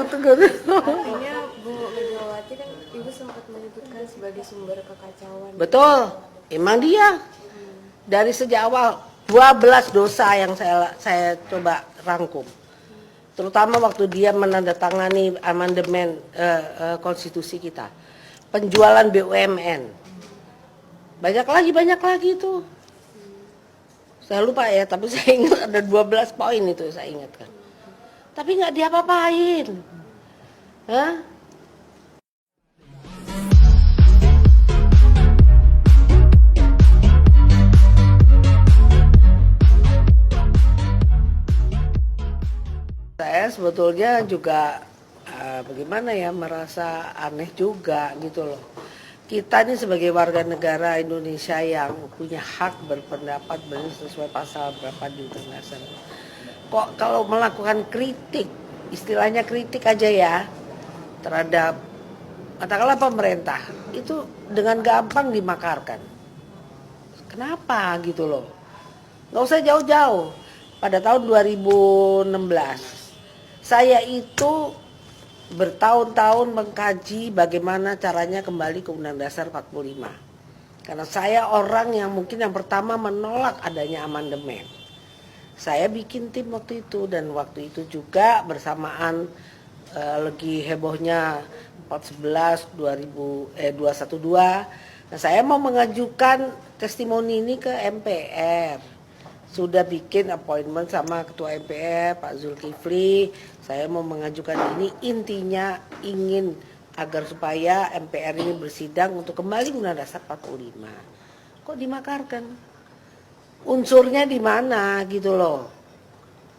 tegur. Artinya Bu Megawati kan Ibu sempat menyebutkan sebagai sumber kekacauan. Betul, emang dia dari sejak awal 12 dosa yang saya coba rangkum. Terutama waktu dia menandatangani amandemen konstitusi kita. Penjualan BUMN. Banyak lagi itu. Saya lupa ya, tapi saya ingat ada 12 poin itu saya ingatkan. Tapi nggak diapa-apain. Hah? Saya sebetulnya juga bagaimana ya, merasa aneh juga gitu loh. Kita ini sebagai warga negara Indonesia yang punya hak berpendapat sesuai pasal berapa di Undang Dasar. Kok kalau melakukan kritik, istilahnya kritik aja ya, terhadap katakanlah pemerintah, itu dengan gampang dimakarkan. Kenapa gitu loh? Nggak usah jauh-jauh. Pada tahun 2016, saya itu bertahun-tahun mengkaji bagaimana caranya kembali ke Undang Dasar 45. Karena saya orang yang mungkin yang pertama menolak adanya amandemen. Saya bikin tim waktu itu, dan waktu itu juga bersamaan lagi hebohnya 411 212. Nah, saya mau mengajukan testimoni ini ke MPR. Sudah bikin appointment sama Ketua MPR Pak Zulkifli. Saya mau mengajukan ini, intinya ingin agar supaya MPR ini bersidang untuk kembali Undang Dasar 45. Kok dimakarkan? Unsurnya di mana gitu loh.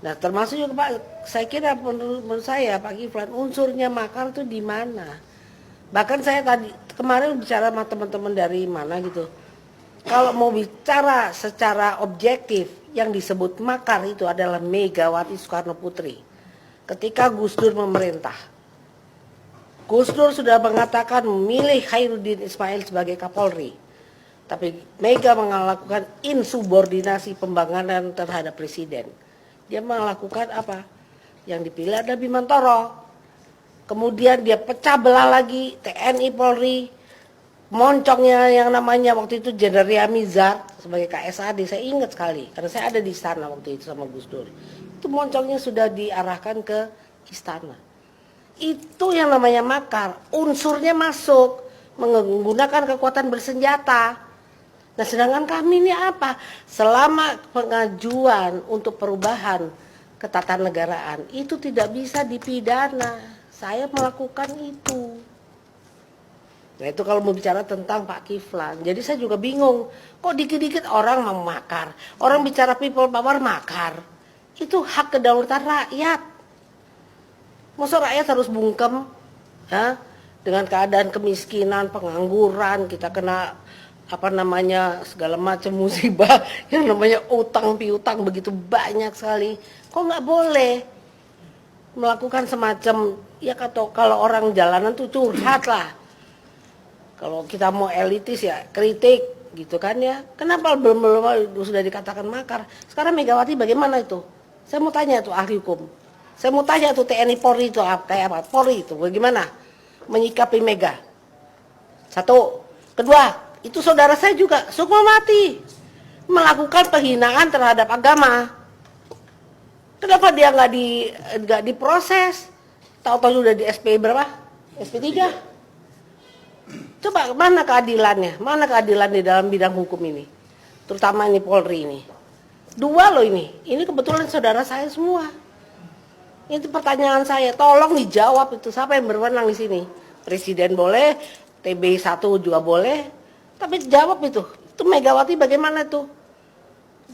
Nah, termasuk juga Pak, saya kira menurut saya Pak Kiflan, unsurnya makar itu di mana? Bahkan saya tadi kemarin bicara sama teman-teman dari mana gitu. Kalau mau bicara secara objektif, yang disebut makar itu adalah Megawati Soekarno Putri. Ketika Gus Dur memerintah, Gus Dur sudah mengatakan memilih Khairuddin Ismail sebagai Kapolri. Tapi Mega melakukan insubordinasi pembangunan terhadap Presiden. Dia melakukan apa? Yang dipilih ada Bimantoro. Kemudian dia pecah belah lagi TNI Polri. Moncongnya yang namanya waktu itu Jenderal Riamizar sebagai KSAD, saya ingat sekali karena saya ada di istana waktu itu sama Gus Dur. Itu moncongnya sudah diarahkan ke istana. Itu yang namanya makar, unsurnya masuk, menggunakan kekuatan bersenjata. Nah, sedangkan kami ini apa? Selama pengajuan untuk perubahan ketatanegaraan itu tidak bisa dipidana. Saya melakukan itu. Nah, itu kalau mau bicara tentang Pak Kiflan. Jadi saya juga bingung, kok dikit-dikit orang mau makar. Orang bicara people power makar. Itu hak kedaulatan rakyat. Masa rakyat harus bungkem ya, dengan keadaan kemiskinan, pengangguran, kita kena segala macam musibah yang namanya utang piutang begitu banyak sekali. Kok nggak boleh melakukan semacam ya, kalau orang jalanan tuh curhat lah. Kalau kita mau elitis ya kritik gitu kan ya. Kenapa belum sudah dikatakan makar? Sekarang Megawati bagaimana itu? Saya mau tanya tuh ahli hukum. Saya mau tanya tuh TNI Polri itu kayak apa? Polri itu bagaimana menyikapi Mega? Satu. Kedua, itu saudara saya juga Sukmawati melakukan penghinaan terhadap agama. Kenapa dia nggak diproses? Tahu-tahu sudah di SP berapa? SP 3. Coba mana keadilannya? Mana keadilan di dalam bidang hukum ini? Terutama ini Polri ini. Dua loh ini. Ini kebetulan saudara saya semua. Itu pertanyaan saya, tolong dijawab itu. Siapa yang berwenang di sini? Presiden boleh, TB1 juga boleh. Tapi jawab itu. Itu Megawati bagaimana itu?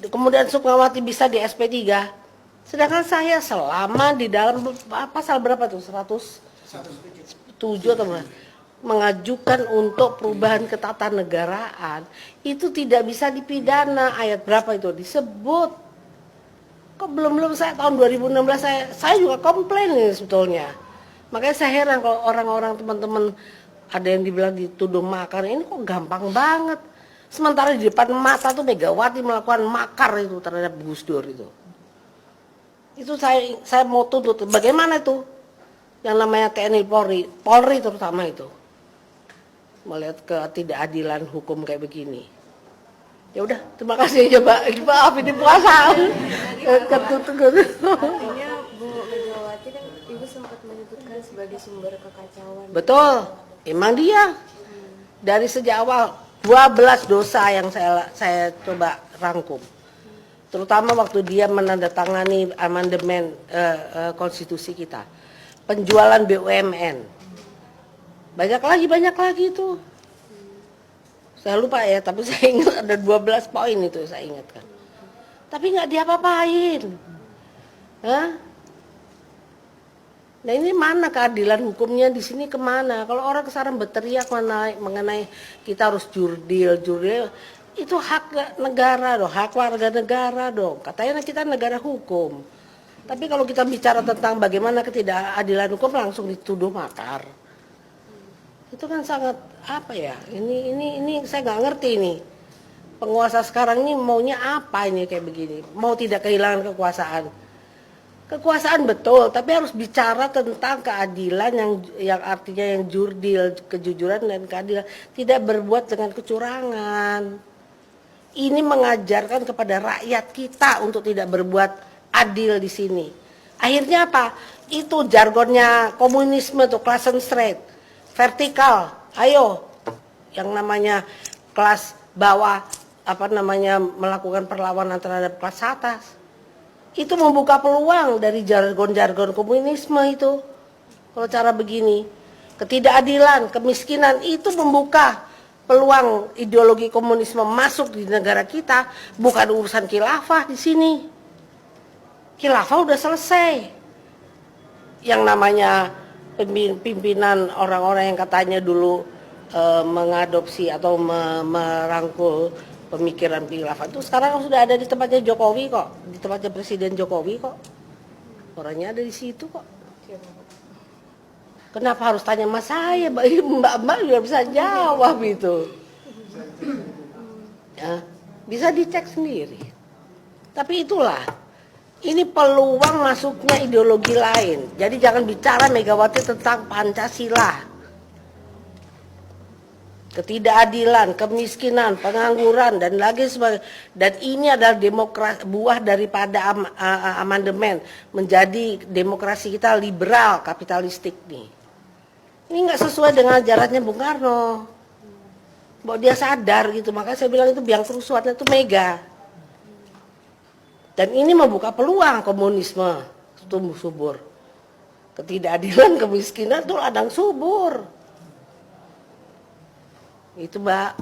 Kemudian Sukmawati bisa di SP3. Sedangkan saya selama di dalam pasal berapa tuh? 107 atau berapa? Mengajukan untuk perubahan ketatanegaraan itu tidak bisa dipidana. Ayat berapa itu disebut? Kok belum saya tahun 2016 saya juga komplain nih sebetulnya. Makanya saya heran kalau orang-orang teman-teman ada yang dibilang dituduh makar, ini kok gampang banget. Sementara di depan mata tuh Megawati melakukan makar itu terhadap Gus Dur itu. Itu saya mau tuntut. Bagaimana itu? yang namanya TNI Polri terutama itu melihat ketidakadilan hukum kayak begini. Ya udah, terima kasih aja Mbak. Maaf ini puasa. Artinya Bu Megawati kan Ibu sempat menyebutkan sebagai sumber kekacauan. Betul, emang dia dari sejak awal 12 dosa yang saya coba rangkum. Terutama waktu dia menandatangani amandemen konstitusi kita. Penjualan BUMN. Banyak lagi itu. Saya lupa ya, tapi saya ingat ada 12 poin itu saya ingatkan. Tapi nggak diapa-apain. Hah? Nah ini mana keadilan hukumnya di sini kemana? Kalau orang sekarang berteriak mengenai kita harus jurdil, itu hak negara dong, hak warga negara dong. Katanya kita negara hukum. Tapi kalau kita bicara tentang bagaimana ketidakadilan hukum langsung dituduh makar. Itu kan sangat apa ya? Ini saya nggak ngerti nih. Penguasa sekarang ini maunya apa ini kayak begini? Mau tidak kehilangan kekuasaan? Kekuasaan betul, tapi harus bicara tentang keadilan yang artinya yang jurdil, kejujuran dan keadilan, tidak berbuat dengan kecurangan. Ini mengajarkan kepada rakyat kita untuk tidak berbuat adil di sini. Akhirnya apa? Itu jargonnya komunisme tuh, Klassenstreit, vertikal. Ayo, yang namanya kelas bawah melakukan perlawanan terhadap kelas atas. Itu membuka peluang dari jargon-jargon komunisme itu. Kalau cara begini, ketidakadilan, kemiskinan itu membuka peluang ideologi komunisme masuk di negara kita, bukan urusan khilafah di sini. Khilafah udah selesai. Yang namanya pimpinan orang-orang yang katanya dulu mengadopsi atau merangkul pemikiran khilafah itu sekarang sudah ada di tempatnya Jokowi kok, di tempatnya Presiden Jokowi kok. Orangnya ada di situ kok. Kenapa harus tanya sama saya? Mbak-mbak juga bisa jawab itu. Ya, bisa dicek sendiri. Tapi itulah, ini peluang masuknya ideologi lain. Jadi jangan bicara Megawati tentang Pancasila. Ketidakadilan, kemiskinan, pengangguran dan lagi sebagainya. Dan ini adalah buah daripada amandemen menjadi demokrasi kita liberal kapitalistik nih. Ini nggak sesuai dengan ajarannya Bung Karno. Bahwa dia sadar gitu, makanya saya bilang itu biang kerusuhannya itu Mega. Dan ini membuka peluang komunisme tumbuh subur. Ketidakadilan, kemiskinan itu ladang subur. Itu Mbak.